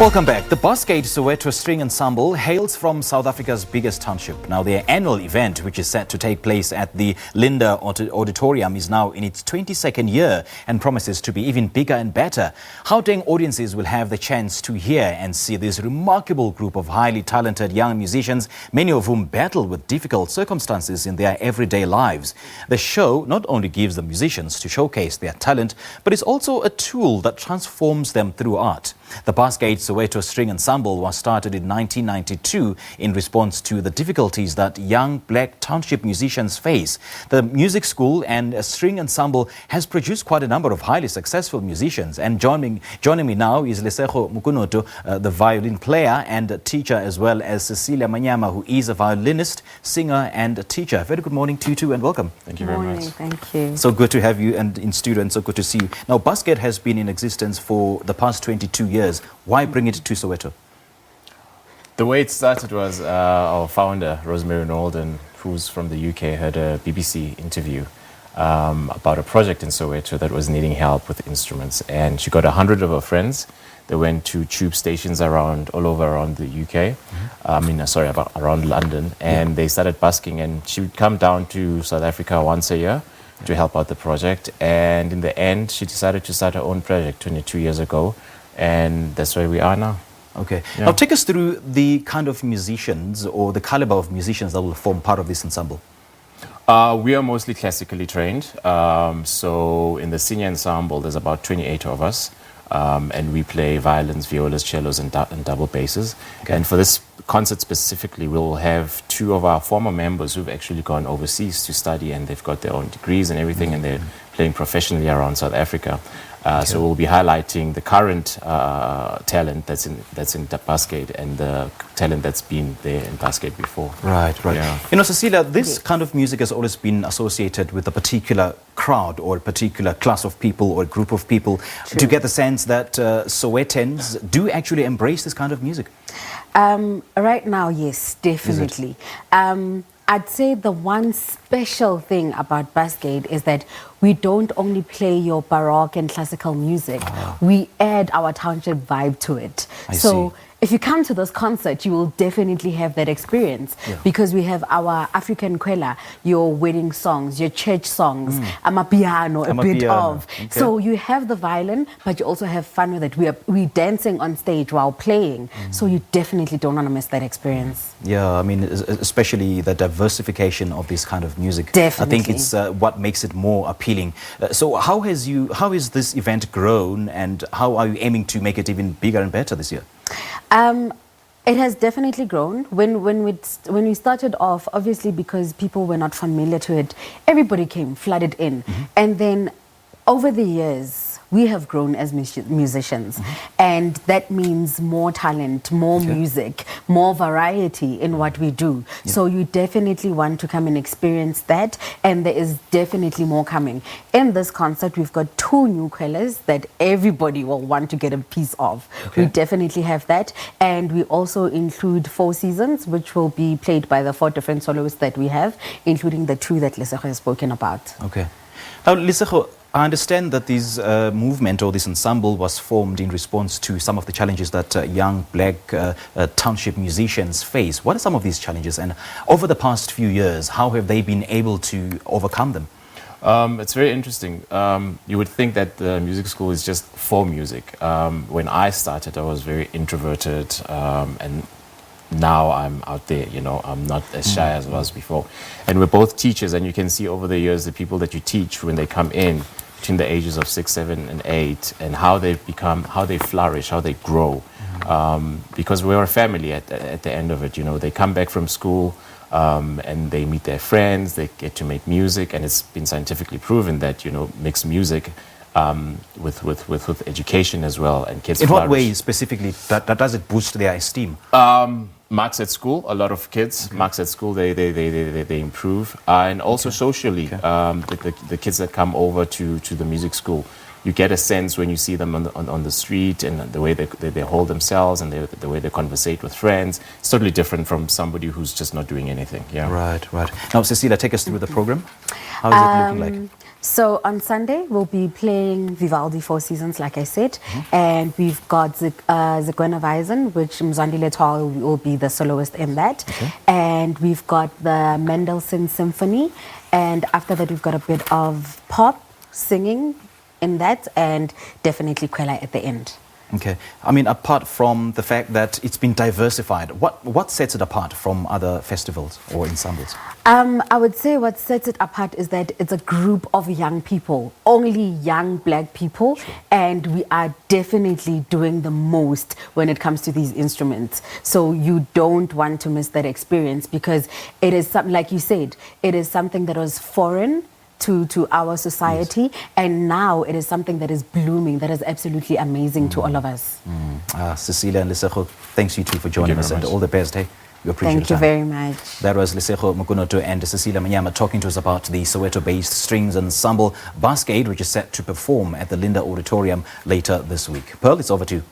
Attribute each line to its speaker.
Speaker 1: Welcome back. The Buskaid Soweto String Ensemble hails from South Africa's biggest township. Now, their annual event, which is set to take place at the Linder auditorium, is now in its 22nd year and promises to be even bigger and better. Gauteng audiences will have the chance to hear and see this remarkable group of highly talented young musicians, many of whom battle with difficult circumstances in their everyday lives. The show not only gives the musicians to showcase their talent, but is also a tool that transforms them through art. The Buskaid Soweto String Ensemble was started in 1992 in response to the difficulties that young black township musicians face. The music school and string ensemble has produced quite a number of highly successful musicians. And joining me now is Lesego Mokonoto, the violin player and teacher, as well as Cecelia Manyama, who is a violinist, singer and teacher. Very good morning to you two and welcome.
Speaker 2: Thank you very much.
Speaker 3: Thank you.
Speaker 1: So good to have you and in studio, and so good to see you. Now, Buskaid has been in existence for the past 22 years. Why bring it to Soweto?
Speaker 2: The way it started was our founder, Rosemary Nolden, who's from the UK, had a BBC interview about a project in Soweto that was needing help with instruments. And she got 100 of her friends. They went to tube stations all over around the UK. Around London. And they started busking. And she would come down to South Africa once a year to help out the project. And in the end, she decided to start her own project 22 years ago. And that's where we are now.
Speaker 1: Okay.
Speaker 2: Yeah.
Speaker 1: Now take us through the kind of musicians or the caliber of musicians that will form part of this ensemble.
Speaker 2: We are mostly classically trained. So in the senior ensemble, there's about 28 of us. And we play violins, violas, cellos, and double basses. Okay. And for this concert specifically, we'll have two of our former members who've actually gone overseas to study, and they've got their own degrees and everything, and they're playing professionally around South Africa. So we'll be highlighting the current talent that's in Buskaid and the talent that's been there in Buskaid before.
Speaker 1: Right.
Speaker 2: Yeah.
Speaker 1: You know, Cecelia, this kind of music has always been associated with a particular crowd or a particular class of people or a group of people.
Speaker 3: True.
Speaker 1: Do you get the sense that Sowetans do actually embrace this kind of music?
Speaker 3: Right now, yes, definitely. I'd say the one special thing about Buskaid is that we don't only play your baroque and classical music. We add our township vibe to it.
Speaker 1: I see.
Speaker 3: If you come to this concert, you will definitely have that experience because we have our African kwela, your wedding songs, your church songs, amapiano, a bit of.
Speaker 1: Okay.
Speaker 3: So you have the violin, but you also have fun with it. We're dancing on stage while playing. So you definitely don't want to miss that experience.
Speaker 1: Yeah, I mean, especially the diversification of this kind of music.
Speaker 3: Definitely.
Speaker 1: I think it's what makes it more appealing. So how is this event grown, and how are you aiming to make it even bigger and better this year?
Speaker 3: It has definitely grown. When we started off, obviously because people were not familiar to it, everybody came, flooded in. And then over the years, we have grown as musicians. And that means more talent, more music, more variety in what we do. So you definitely want to come and experience that. And there is definitely more coming. In this concert, we've got 2 new quellas that everybody will want to get a piece of. We definitely have that. And we also include 4 seasons, which will be played by the 4 different soloists that we have, including the 2 that Lesego has spoken about.
Speaker 1: Okay. Now, Lesego, I understand that this movement or this ensemble was formed in response to some of the challenges that young black township musicians face. What are some of these challenges, and over the past few years, how have they been able to overcome them?
Speaker 2: It's very interesting. You would think that the music school is just for music. When I started, I was very introverted, and now I'm out there, you know, I'm not as shy as I was before. And we're both teachers, and you can see over the years the people that you teach when they come in between the ages of 6, 7, and 8, and how they become, how they flourish, how they grow. Because we're a family at the end of it, you know. They come back from school and they meet their friends, they get to make music, and it's been scientifically proven that, you know, mixed music with education as well, and kids.
Speaker 1: In
Speaker 2: flourish.
Speaker 1: what way specifically that does it boost their esteem?
Speaker 2: Marks at school, a lot of kids, marks at school, they improve. And also socially, the kids that come over to the music school, you get a sense when you see them on the street, and the way they hold themselves, and the way they conversate with friends. It's totally different from somebody who's just not doing anything. Yeah.
Speaker 1: Right. Now, Cecelia, take us through the program. How is it looking like?
Speaker 3: So on Sunday, we'll be playing Vivaldi Four Seasons, like I said. And we've got Zigwena Weisen, which Mzwandile Tall will be the soloist in that. And we've got the Mendelssohn Symphony. And after that, we've got a bit of pop singing in that, and definitely Kwela at the end.
Speaker 1: Okay. I mean, apart from the fact that it's been diversified, what sets it apart from other festivals or ensembles?
Speaker 3: I would say what sets it apart is that it's a group of young people, only young black people, and we are definitely doing the most when it comes to these instruments. So you don't want to miss that experience, because it is something, like you said, it is something that was foreign to our society, and now it is something that is blooming, that is absolutely amazing to all of us.
Speaker 1: Cecelia and Lesego, thanks you two for joining us, and all the best. Hey, we appreciate it.
Speaker 3: Thank you very much.
Speaker 1: That was Lesego Mokonoto and Cecelia Manyama talking to us about the Soweto-based strings ensemble Buskaid, which is set to perform at the Linder Auditorium later this week. Pearl, it's over to you.